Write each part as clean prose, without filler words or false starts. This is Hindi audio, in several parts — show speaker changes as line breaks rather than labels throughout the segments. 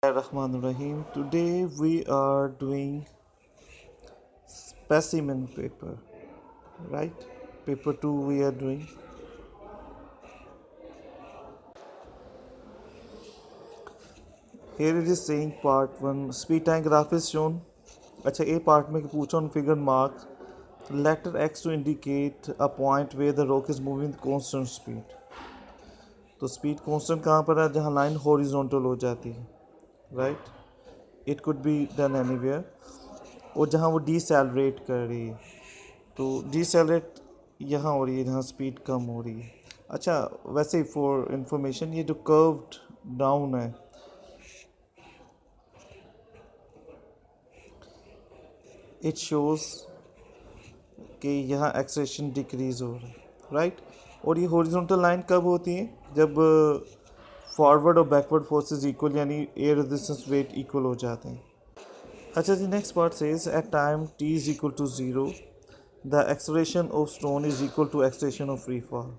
Rahim. Today we are doing specimen paper, right? Paper 2 we are doing. Here it is saying part 1 speed time graph is shown. अच्छा A part में पूछा on figure mark letter X to indicate a point where the rock is moving with constant speed. तो speed constant कहाँ पर है जहाँ line horizontal हो जाती है, right? It could be done anywhere. और जहाँ वो decelerate कर रही है तो decelerate यहाँ हो रही है जहाँ स्पीड कम हो रही है. अच्छा वैसे ही फॉर इंफॉर्मेशन ये जो कर्व्ड डाउन है इट शोज कि यहाँ एक्सेलेरेशन डिक्रीज हो रहा है, राइट. और ये हॉरिजॉन्टल लाइन कब होती है जब फॉरवर्ड और बैकवर्ड फोर्सेस इक्वल यानी एयर रेजिस्टेंस वेट इक्वल हो जाते हैं. अच्छा जी next part says at time t is equal to 0 the acceleration of stone is equal to acceleration of free fall,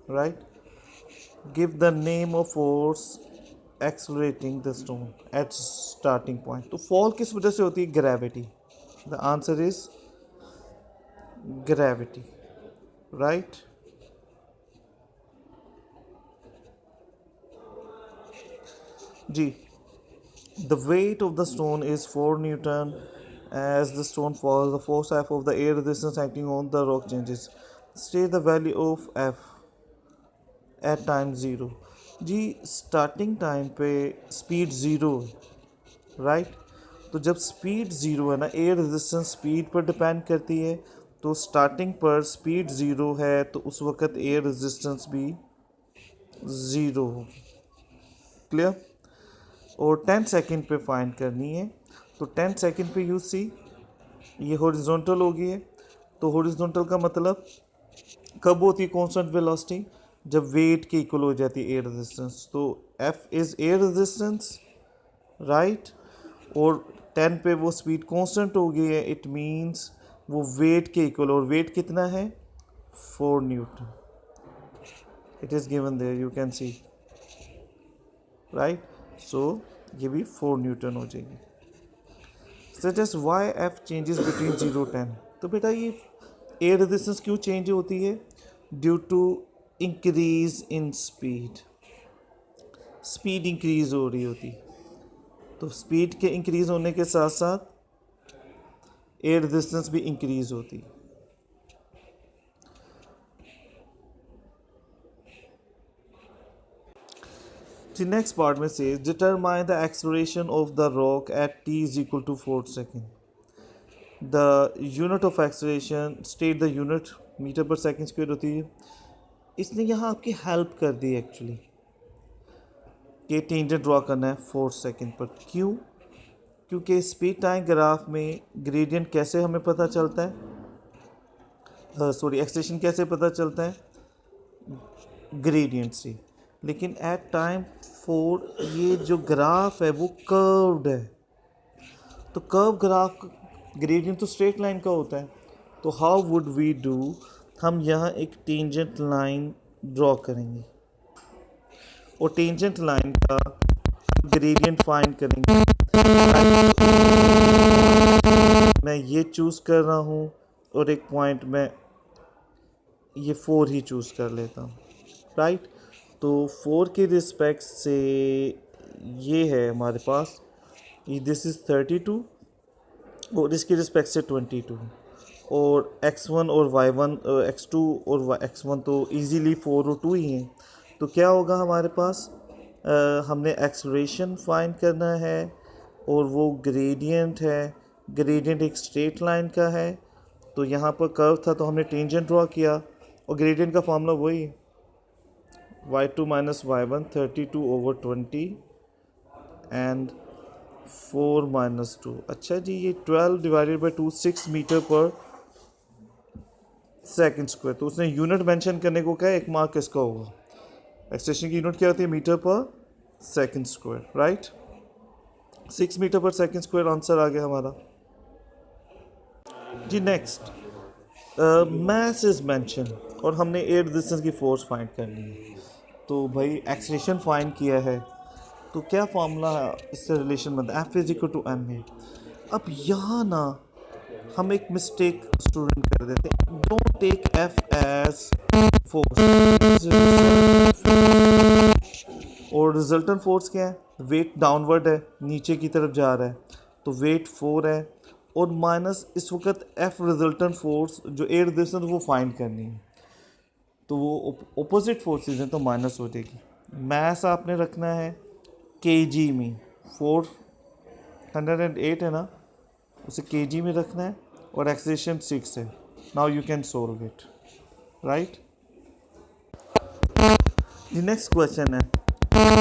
right. Give the name of force accelerating the stone at starting point. तो फॉल किस वजह से होती है? Gravity. The answer is gravity, right. जी the weight of the stone is 4 newton. As the stone falls the force F of the air resistance acting on the rock changes. State the value of F at time 0. जी स्टार्टिंग टाइम पे स्पीड ज़ीरो, राइट. तो जब स्पीड ज़ीरो है ना एयर रेजिस्टेंस स्पीड पर डिपेंड करती है. तो स्टार्टिंग पर स्पीड ज़ीरो है तो उस वक्त एयर रेजिस्टेंस भी ज़ीरो हो. क्लियर. और 10 सेकंड पे फाइंड करनी है. तो 10 सेकंड पे यू सी ये हॉरिजॉन्टल हो गई है. तो हॉरिजॉन्टल का मतलब कब होती है कांस्टेंट वेलोसिटी? जब वेट के इक्वल हो जाती है एयर रेजिस्टेंस. तो F is air resistance, right. और 10 पे वो स्पीड कांस्टेंट हो गई है. इट मींस वो वेट के इक्वल. और वेट कितना है? 4 newton. It is given there you can see, right. So ये भी 4 न्यूटन हो जाएगी. Suggest why F changes between 0-10. तो बेटा ये एयर रेजिस्टेंस क्यों चेंज होती है? Due to increase in speed. Speed increase हो रही होती. तो स्पीड के इंक्रीज होने के साथ साथ एयर रेजिस्टेंस भी इंक्रीज होती. The next part में says determine the acceleration of the rock at t is equal to 4 second. The unit of acceleration state the unit metre per second square होती है. इसने यहाँ आपकी हेल्प कर दी एक्चुअली कि टेंजेंट ड्रॉ करना है 4 सेकंड पर. क्यों? क्योंकि स्पीड टाइम ग्राफ में ग्रेडियंट कैसे हमें पता चलता है, एक्सेलेरेशन कैसे पता चलता है? ग्रेडियंट से. लेकिन एट टाइम 4 ये जो ग्राफ है वो कर्व्ड है. तो कर्व ग्राफ ग्रेडियंट तो स्ट्रेट लाइन का होता है. तो हाउ वुड वी डू? हम यहाँ एक टेंजेंट लाइन ड्रॉ करेंगे और टेंजेंट लाइन का ग्रेडियंट फाइंड करेंगे. मैं ये चूज़ कर रहा हूँ और एक पॉइंट में ये 4 ही चूज़ कर लेता हूँ, राइट. तो 4 के रिस्पेक्ट से ये है हमारे पास दिस इज़ 32 और इसके रिस्पेक्ट से 22. और x1 और y1 x2 और x1 तो इजीली 4 और 2 ही हैं. तो क्या होगा हमारे पास? हमने एक्सेलरेशन फाइंड करना है और वो ग्रेडियंट है. ग्रेडियंट एक स्ट्रेट लाइन का है. तो यहाँ पर कर्व था तो हमने टेंजेंट ड्रॉ किया और ग्रेडियंट का फार्मूला वही y2 minus y1 32 over 20 and 4 minus 2. अच्छा जी ये 12 divided by 2 6 metre per second square. तो उसने यूनिट मेंशन करने को कहा. एक मार्क इसका होगा. एक्सेलेरेशन की यूनिट क्या होती है? Metre per second square, right. 6 metre per second square answer आ गया हमारा जी. नेक्स्ट मास इज मेंशन और हमने एयर रेजिस्टेंस की फोर्स फाइंड करनी है. तो भाई एक्सेलेरेशन फाइंड किया है तो क्या फॉर्मूला है इससे रिलेशन बनता है, F is equal to M A. अब यहाँ ना हम एक मिस्टेक स्टूडेंट कर देते हैं, don't take F as force, और रिजल्टेंट फोर्स क्या है, वेट डाउनवर्ड है, नीचे की तरफ जा रहा है, तो वेट 4 है, और माइनस इस वक्त एफ रिजल्टेंट फोर्स जो एयर डिस्टेंस वो फाइंड करनी है, तो वो ओपोजिट फोर्सेस हैं तो माइनस हो जाएगी। मैस आपने रखना है केजी में, 408 है ना, उसे केजी में रखना है, और एक्सेलेरेशन 6 है। Now you can solve it, right. The next question है,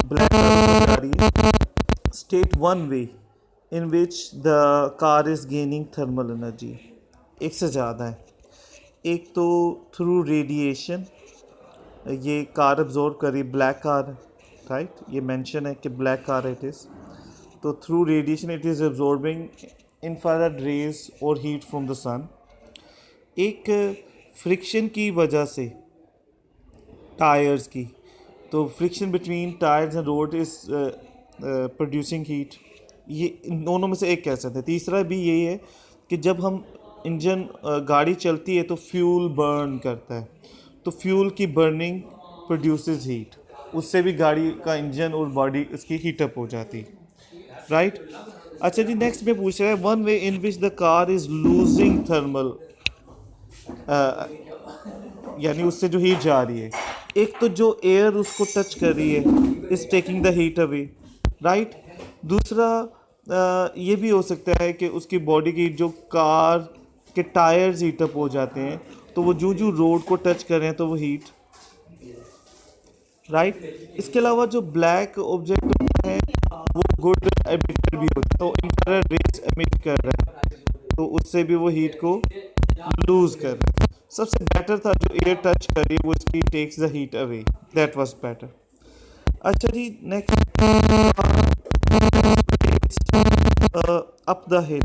ब्लैक जा रही है, state one way in which the car is gaining thermal energy. एक से ज़्यादा है, एक तो थ्रू रेडिएशन, ये कार एब्जॉर्ब करी, ब्लैक कार, राइट, ये मेंशन है कि ब्लैक कार इट इज़, तो through radiation it is absorbing infrared rays और हीट फ्रॉम द सन। एक फ्रिक्शन की वजह से टायर्स की, तो friction between tyres and road is producing heat, ये इन दोनों में से एक कह सकते हैं। तीसरा भी यही है कि जब हम इंजन गाड़ी चलती है तो फ्यूल बर्न करता है, तो फ्यूल की बर्निंग प्रोड्यूसेस हीट, उससे भी गाड़ी का इंजन और बॉडी उसकी हीटअप हो जाती है, राइट। अच्छा जी, नेक्स्ट में पूछ रहा है, one way in which the car is losing thermal, यानी उससे जो हीट जा रही है, एक तो जो एयर उसको टच कर रही है is taking the heat away, right. दूसरा ये भी हो सकता है कि उसकी बॉडी की जो कार के टायर्स हीटअप हो जाते हैं, तो वो जो जो रोड को टच कर रहे हैं तो वो हीट, राइट। इसके अलावा जो ब्लैक ऑब्जेक्ट होता है वो गुड एमिटर भी होता है, तो इंफ्रारेड रेज एमिट कर रहा है, तो उससे भी वो हीट को लूज कर रहा है। सबसे बेटर था जो एयर टच करी वो इसकी takes the heat away, that was better. अच्छा जी, next up the hill,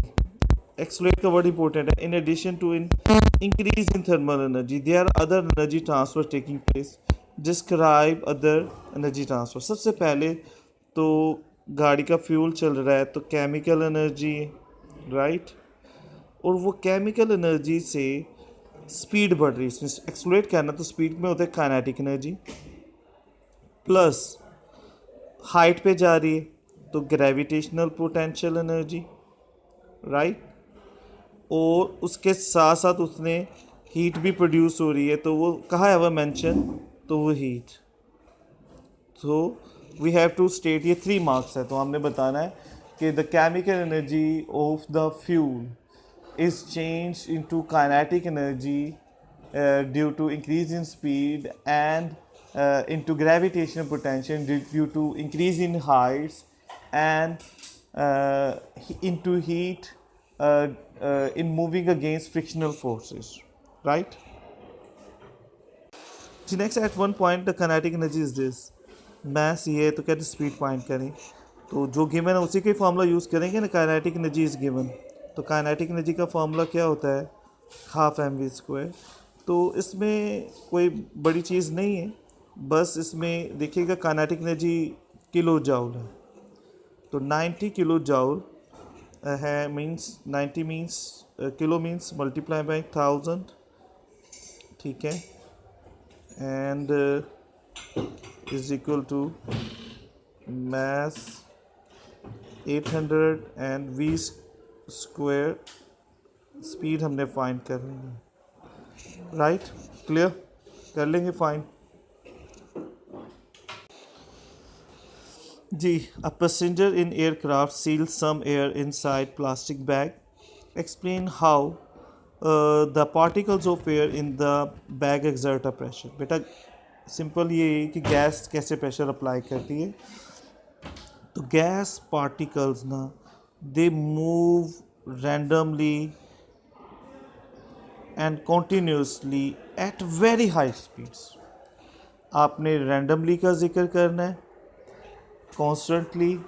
accelerate का वर्ड इंपॉर्टेंट है। In addition to in increase in thermal energy there are other energy transfer taking place, describe other energy transfer. सबसे पहले तो गाड़ी का फ्यूल चल रहा है तो केमिकल एनर्जी, राइट, और वो केमिकल एनर्जी से स्पीड बढ़ रही है, एक्सलेट करना तो स्पीड में होता है काइनेटिक एनर्जी, प्लस हाइट पे जा रही है तो ग्रेविटेशनल पोटेंशियल एनर्जी, राइट, और उसके साथ साथ उसने हीट भी प्रोड्यूस हो रही है, तो वो कहाँ है वह मेंशन, तो वो हीट। तो वी हैव टू स्टेट, ये 3 मार्क्स है, तो हमने बताना है कि the chemical energy of the fuel is changed into kinetic energy due to increase in speed, and into gravitational potential due to increase in heights, and into heat in moving against frictional forces, right. So next, at one point the kinetic energy is this, mass ये है तो क्या स्पीड फाइंड करें, तो जो गिवन है उसी का फॉर्मूला यूज़ करेंगे ना, काइनेटिक एनर्जी इज गिवन, तो काइनेटिक एनर्जी का फॉर्मूला क्या होता है, हाफ एम वी स्क्वायर। तो इसमें कोई बड़ी चीज़ नहीं है, बस इसमें देखिएगा काइनेटिक एनर्जी किलो जाउल है, तो 90 किलो जाउल है, means 90 means kilo means multiply by 1000, ठीक है, and is equal to mass 800 and v square, speed हमने फाइंड करनी है, राइट, क्लियर, कर लेंगे फाइंड जी। A passenger in aircraft seal some air inside plastic bag, explain how the particles of air in the bag exert a pressure. बेटा सिंपल ये है कि गैस कैसे प्रेशर अप्लाई करती है, तो गैस पार्टिकल्स ना they move randomly and continuously at very high speeds. आपने रैंडमली का जिक्र करना है, constantly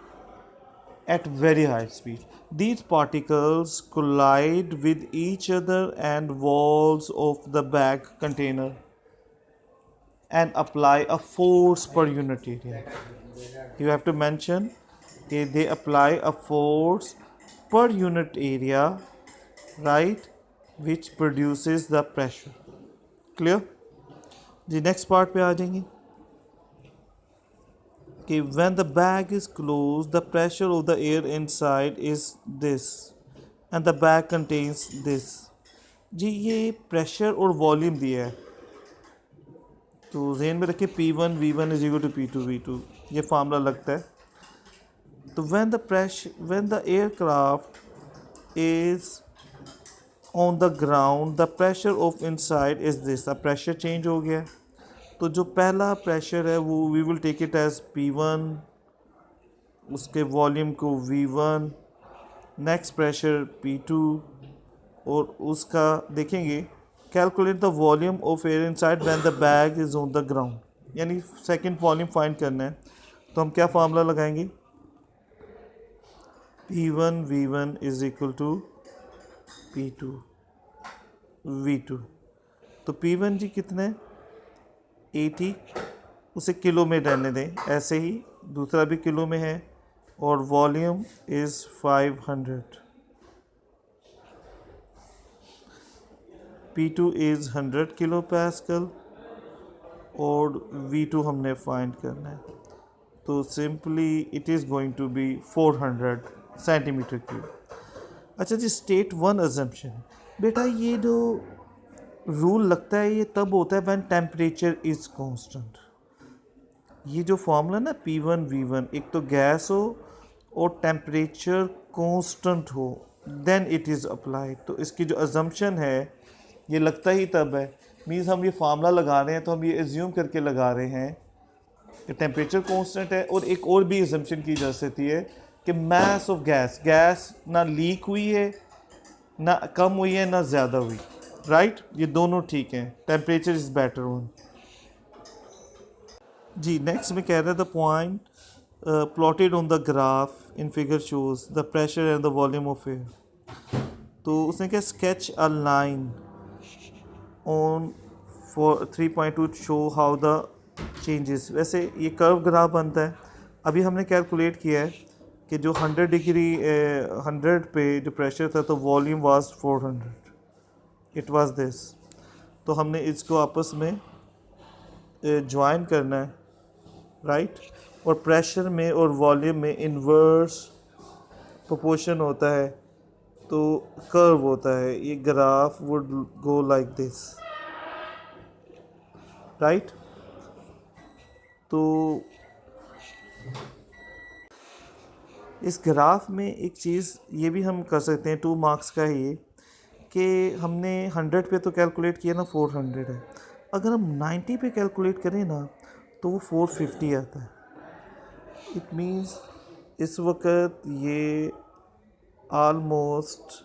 at very high speed. These particles collide with each other and walls of the bag container and apply a force per unit area. You have to mention they apply a force per unit area, right, which produces the pressure. Clear? The next part पे आ जाएंगे कि when the bag is closed, the pressure of the air inside is this and the bag contains this. जी ये प्रेशर और वॉल्यूम दिया है, तो जहन में रखें P1 V1 is equal to P2 V2, ये फार्मूला लगता है. तो when the aircraft is on the ground, the pressure of inside is this. अब प्रेशर चेंज हो गया है, तो जो पहला प्रेशर है वो we will take it as P1, उसके वॉल्यूम को V1, नेक्स्ट प्रेशर P2, और उसका देखेंगे calculate the volume of air inside when the bag is on the ground, यानी सेकंड वॉल्यूम फाइंड करना है. तो हम क्या फार्मूला लगाएंगे, P1 V1 is equal to P2 V2. तो P1 जी कितना है 80, उसे किलो में रहने दें, ऐसे ही दूसरा भी किलो में है, और volume is 500. P2 is 100 kilo pascal और V2 हमने फाइंड करना है, तो simply it is going to be 400 centimetre cube. अच्छा जी, स्टेट वन अजम्पशन. बेटा ये जो रूल लगता है ये तब होता है व्हेन टेम्परेचर इज़ कांस्टेंट. ये जो फॉर्मूला ना P1 V1, एक तो गैस हो और टेम्परेचर कांस्टेंट हो, देन इट इज़ अप्लाइड. तो इसकी जो अजम्पशन है ये लगता ही तब है, मीन्स हम ये फार्मूला लगा रहे हैं तो हम ये एज्यूम करके लगा रहे हैं कि टेम्परेचर कांस्टेंट है. और एक और भी अजम्पशन की जा सकती है कि मास ऑफ गैस ना लीक हुई है, ना कम हुई है, ना ज़्यादा हुई, राइट. ये दोनों ठीक हैं, टेम्परेचर इज़ बेटर वन. जी नेक्स्ट में कह रहा है the point plotted on the graph in figure shows the pressure and the volume of air. तो उसने क्या sketch a line on for 3.2 show how the changes. वैसे ये कर्व ग्राफ बनता है. अभी हमने कैलकुलेट किया है कि जो 100 डिग्री 100 पे जो प्रेशर था तो volume was 400, it was this. तो हमने इसको आपस में ज्वाइन करना है, राइट. और प्रेशर में और वॉल्यूम में इन्वर्स प्रोपोर्शन होता है, तो कर्व होता है. ये graph would go like this, right. तो इस ग्राफ में एक चीज़ ये भी हम कर सकते हैं, 2 मार्क्स का है ये, कि हमने 100 पे तो कैलकुलेट किया ना 400 है, अगर हम 90 पे कैलकुलेट करें ना तो वो 450 आता है. इट मीन्स इस वक्त ये आलमोस्ट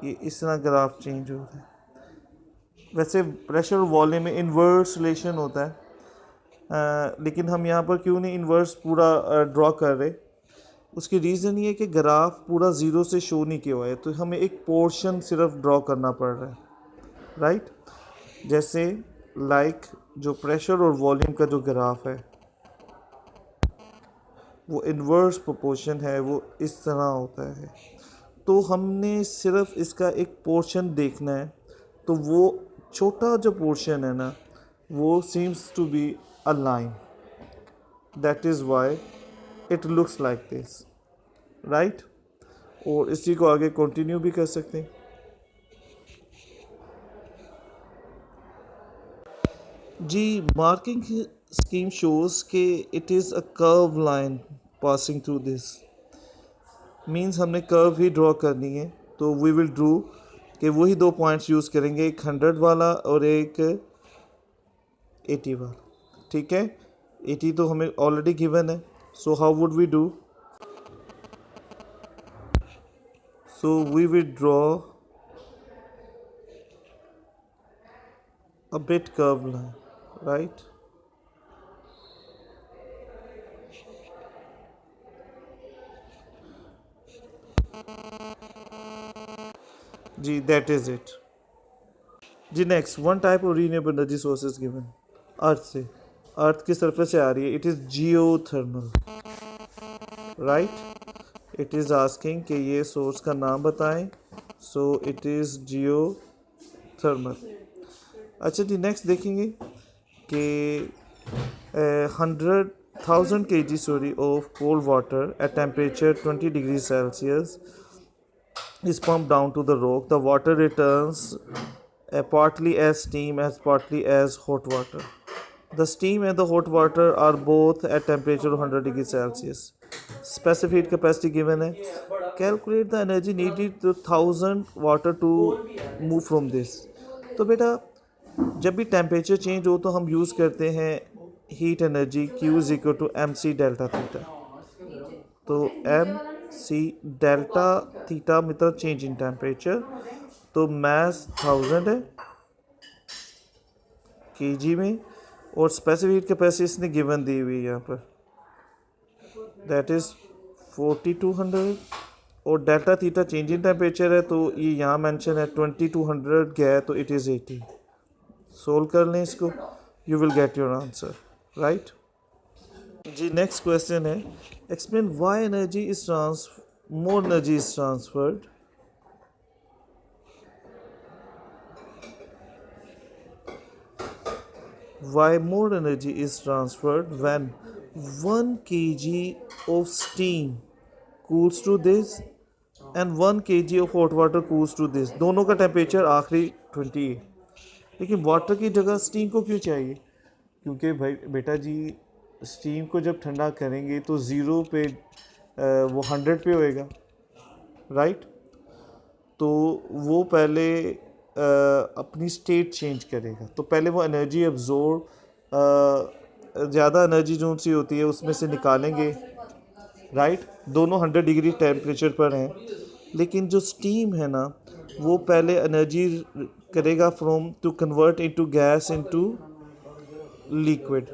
ये इस तरह ग्राफ चेंज होता है. वैसे प्रेशर वॉल्यूम में इन्वर्स रिलेशन होता है, लेकिन हम यहाँ पर क्यों नहीं इन्वर्स पूरा ड्रॉ कर रहे. उसकी रीज़न ये है कि ग्राफ पूरा ज़ीरो से शो नहीं किया हुआ है, तो हमें एक पोर्शन सिर्फ ड्रॉ करना पड़ रहा है, राइट. जैसे लाइक जो प्रेशर और वॉल्यूम का जो ग्राफ है वो इन्वर्स प्रोपोर्शन है, वो इस तरह होता है. तो हमने सिर्फ इसका एक पोर्शन देखना है, तो वो छोटा जो पोर्शन है ना वो seems to be a line, that is why it looks like this, right. और इसी को आगे कंटिन्यू भी कर सकते हैं. जी मार्किंग स्कीम शोज के it is a curve line passing through this, means हमने कर्व ही ड्रॉ करनी है. तो वी विल ड्रू कि वही 2 पॉइंट्स यूज़ करेंगे, एक 100 वाला और एक 80 वाला, ठीक है. 80 तो हमें ऑलरेडी गिवन है, so how would we do. So we will draw a bit curved line, right. जी that is it. जी next, one type of renewable energy source is given, earth से. अर्थ की सरफेस से आ रही है, it is geothermal, right. It is asking कि ये सोर्स का नाम बताएं, सो इट इज़ जियोथर्मल। अच्छा जी, नेक्स्ट देखेंगे कि 100,000 kg sorry of cold water at temperature 20 degrees Celsius is pumped down to the rock. The water returns partly as steam as partly as hot water. The steam and the hot water are both at temperature 100 degrees Celsius. Specific capacity given है. Calculate the energy needed to 1000 water to move from this. तो बेटा जब भी टेम्परेचर चेंज हो तो हम यूज़ करते हैं heat energy Q is equal to M C delta theta. तो एम सी डेल्टा थीटा मतलब चेंज इन टेम्परेचर, तो मैस 1000 है केजी में, और स्पेसिफिक कैपेसिटी इसने गिवन दी हुई है यहाँ पर, दैट इज़ 4200, और delta theta change in temperature है तो ये यहाँ मेंशन है 2200 गया तो इट इज़ 80। सोल्व कर लें इसको, you will get your answer, right जी। नेक्स्ट क्वेश्चन है, explain why energy is more energy is transferred why more energy is transferred when 1 kg of steam cools to this and 1 kg of hot water cools to this। दोनों का टेम्परेचर आखिरी 20 है, लेकिन वाटर की जगह स्टीम को क्यों चाहिए? क्योंकि भाई बेटा जी स्टीम को जब ठंडा करेंगे तो ज़ीरो पे वो 100 पे होएगा, राइट। तो वो पहले अपनी स्टेट चेंज करेगा, तो पहले वो एनर्जी एब्जॉर्ब ज़्यादा एनर्जी जो सी होती है उसमें से निकालेंगे, राइट। दोनों 100 डिग्री टेम्परेचर पर हैं, लेकिन जो स्टीम है ना वो पहले एनर्जी करेगा from to convert into gas into liquid,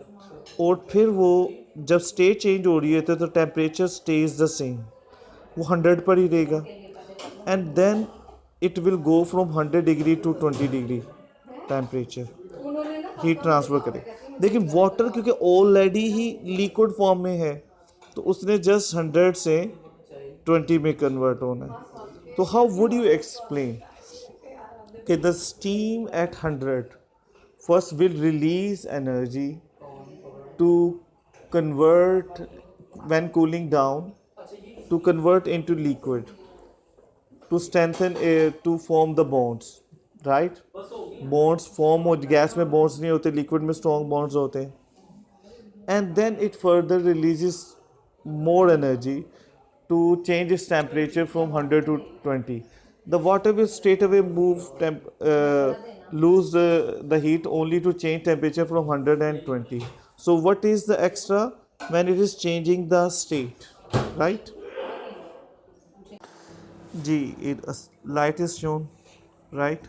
और फिर वो जब स्टेट चेंज हो रही है तो टेम्परेचर स्टेज द सेम, वो 100 पर ही रहेगा, and then it will go from 100 degree to 20 degree temperature, heat transfer करे। लेकिन वाटर क्योंकि ऑलरेडी ही लिक्विड फॉर्म में है तो उसने जस्ट 100 से 20 में कन्वर्ट होना है। तो हाउ वुड यू एक्सप्लेन कि the steam eight 100 first will release energy to convert when cooling down to convert into liquid to strengthen to form the bonds, right। bonds form हो, गैस में bonds नहीं होते, liquid में strong bonds होते हैं, and then it further releases more energy to change its temperature from 100 to 20। the water will straight away lose the heat only to change temperature from 120। so what is the extra when it is changing the state, right जी। Light is shown, right,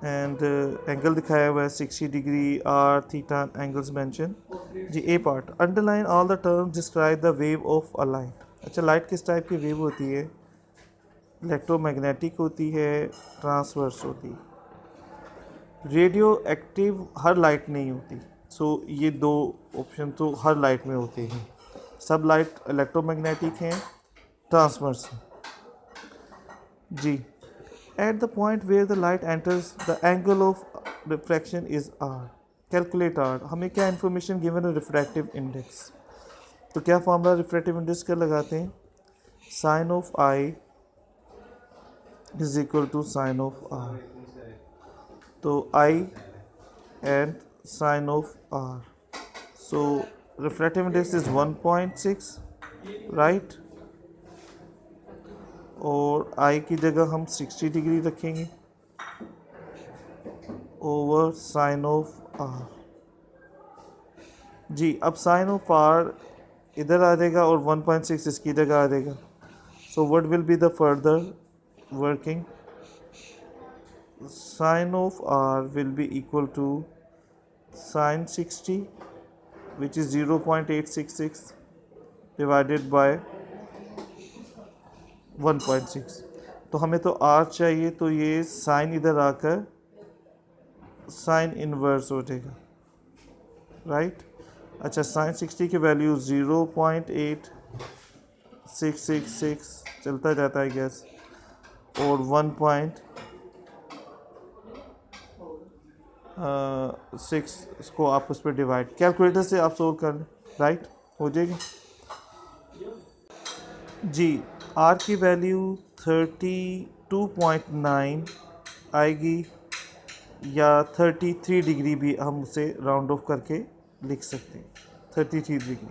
and angle दिखाया हुआ है 60 degree, R theta angles mention जी। A part, underline all the terms describe the wave of a light. अच्छा, लाइट किस टाइप की वेव होती है? इलेक्ट्रोमैग्नेटिक होती है, ट्रांसवर्स होती है, रेडियो एक्टिव हर लाइट नहीं होती। सो ये दो ऑप्शन तो हर लाइट में होते हैं, सब लाइट इलेक्ट्रोमैग्नेटिक हैं, ट्रांसवर्स हैं जी। At the point where the light enters the angle of refraction is R. Calculate R, हमें क्या इन्फॉर्मेशन गिवन है? Refractive index. तो क्या फॉर्मूला रिफ्रैक्टिव इंडेक्स का लगाते हैं? Sine of I is equal to sine of R. तो I and sine of R, so refractive index is 1.6, right, और आई की जगह हम 60 डिग्री रखेंगे ओवर साइन ऑफ आर जी। अब साइन ऑफ आर इधर आ जाएगा और 1.6 इसकी जगह आ जाएगा। So what will be the further working? Sine of R will be equal to sine 60 which is 0.866 divided by 1.6। तो हमें तो आर चाहिए, तो ये साइन इधर आकर साइन इनवर्स हो जाएगा, राइट। अच्छा, साइन 60 की वैल्यू 0.8666 चलता जाता है गैस, और 1.6 इसको आप उस पर डिवाइड कैलकुलेटर से आप सोल्व कर लें, राइट, हो जाएगी जी। आर की वैल्यू 32.9 आएगी, या 33 डिग्री भी हम उसे राउंड ऑफ करके लिख सकते हैं, 33 डिग्री।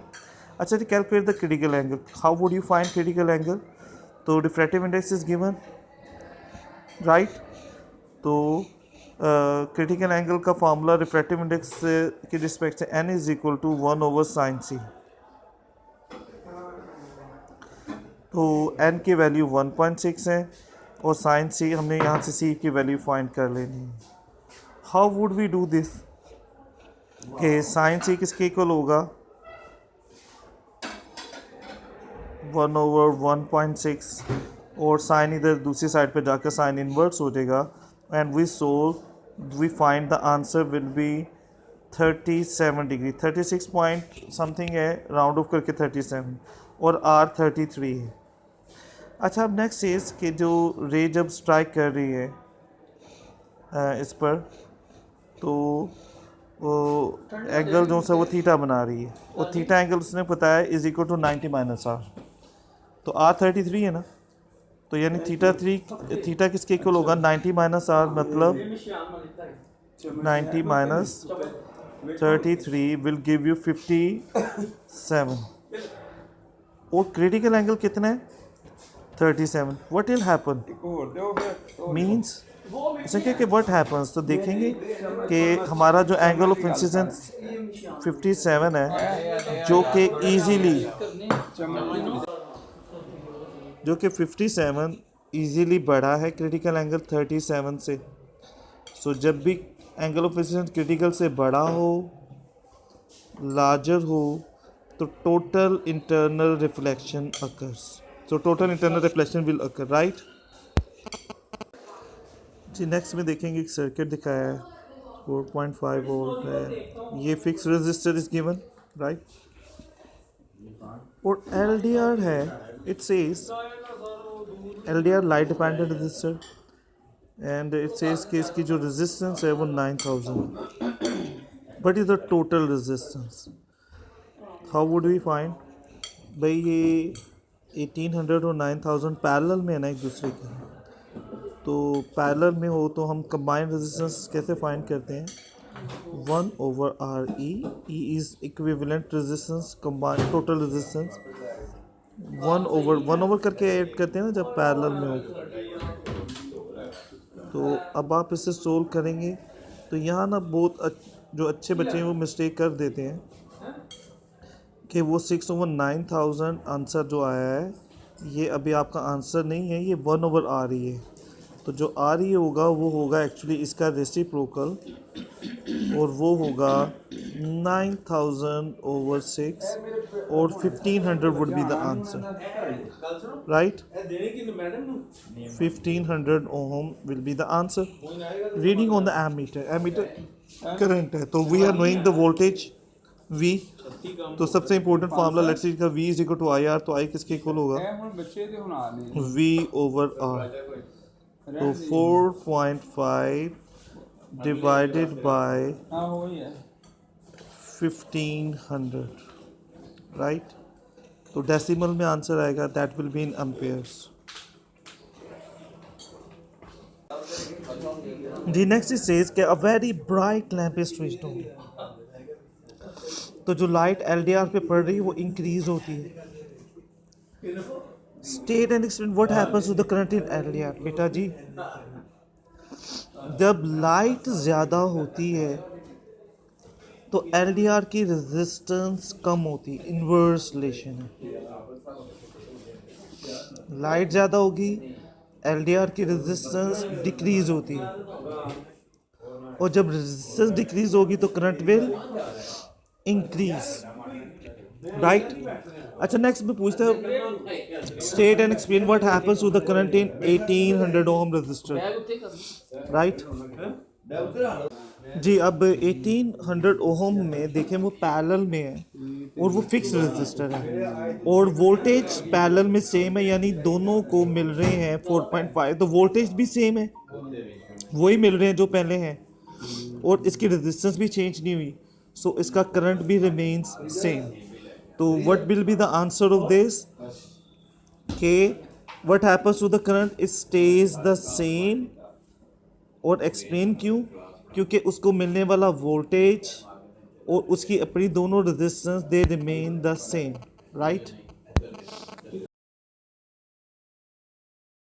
अच्छा, तो calculate the critical angle, how would you find critical angle? तो diffractive index is given, right. तो क्रिटिकल एंगल का फार्मूला रिफ्रैक्टिव इंडेक्स के रिस्पेक्ट से n is equal to 1/sin c। तो n की वैल्यू 1.6 है और sin c हमने यहाँ से c की वैल्यू फाइंड कर लेनी है। How would we do this कि sin c किसके इक्वल होगा? 1/1.6, और साइन इधर दूसरी साइड पे जाकर साइन इनवर्स हो जाएगा, and we find the answer will be 37 degree, 36 point something है, राउंड ऑफ करके 37, और r 33 है। अच्छा, अब नेक्स्ट इज कि जो रे जब स्ट्राइक कर रही है इस पर, तो वो एंगल जो सा वो थीटा बना रही है, और थीटा एंगल उसने बताया is equal to 90 minus R, तो r 33 है ना, तो यानी थीटा किसके इक्वल होगा? 90 माइनस आर, मतलब 90 माइनस 33 विल गिव यू 57, और क्रिटिकल एंगल कितना है? 37। व्हाट विल हैपन मींस इसके कि व्हाट हैपन्स, तो देखेंगे कि हमारा जो एंगल ऑफ इंसिडेंस 57 है, जो कि इजीली बढ़ा है क्रिटिकल एंगल 37 से। सो जब भी एंगल ऑफ इंसिडेंस क्रिटिकल से बड़ा हो, लार्जर हो, तो total internal reflection occurs, so total internal reflection will occur, right जी। नेक्स्ट में देखेंगे एक सर्किट दिखाया है, 4.5 वोल्ट है, ये fix resistor is given, right, और LDR है, it says LDR light dependent resistor, and it says कि इसकी जो रेजिस्टेंस है वो 9000, but is the total resistance. How would we find? भाई ये 1800 और 9000 पैरेलल में है ना एक दूसरे के, तो पैरेलल में हो तो हम कंबाइंड रेजिस्टेंस कैसे फाइंड करते हैं? 1/RE, E is equivalent resistance, combined total resistance, 1/1 करके ऐड करते हैं ना जब पैरेलल में हो। तो अब आप इसे सोल्व करेंगे, तो यहाँ ना बहुत जो अच्छे बच्चे हैं वो मिस्टेक कर देते हैं कि वो 6/9000 आंसर जो आया है, ये अभी आपका आंसर नहीं है, ये 1/RE है। तो जो RE होगा वो होगा एक्चुअली इसका रेसिप्रोकल, और वो होगा 9000/6, और 1500 would be the answer, right, 1500 ohm will be the answer. Reading on the ammeter current है, तो we are knowing the voltage V, तो सबसे इंपॉर्टेंट फार्मूला लेट्स सी का V is equal to IR, तो I किसके इक्वल होगा? V/R, तो 4.5 डिवाइडेड बाय 1500, राइट, तो डेसिमल में आंसर आएगा, that will be in amperes जी। नेक्स्ट इज सेज कि a very bright lamp is switched on, तो जो लाइट LDR पे पड़ रही है वो इंक्रीज होती है। State and explain what happens to the current in LDR। बेटा जी, जब लाइट ज़्यादा होती है तो LDR की रेजिस्टेंस कम होती है, इन्वर्स रिलेशन है। लाइट ज़्यादा होगी, LDR की रेजिस्टेंस डिक्रीज होती है, और जब रेजिस्टेंस डिक्रीज होगी तो करंट विल इंक्रीज, राइट। अच्छा, नेक्स्ट में पूछता है state and explain what happens to the current in 1800 ohm resistor, right. जी, अब 1800 ओहम में देखें वो पैरेलल में है और वो फिक्स रेजिस्टर है और वोल्टेज पैरेलल में सेम है, यानी दोनों को मिल रहे हैं 4.5, तो वोल्टेज भी सेम है, वही मिल रहे हैं जो पहले हैं, और इसकी रेजिस्टेंस भी चेंज नहीं हुई, सो इसका करंट भी रिमेन्स सेम। तो what will be the answer of this के what happens to the current, it stays the same. और एक्सप्लेन क्यों, क्योंकि उसको मिलने वाला वोल्टेज और उसकी अपनी दोनों resistance they remain the same, right.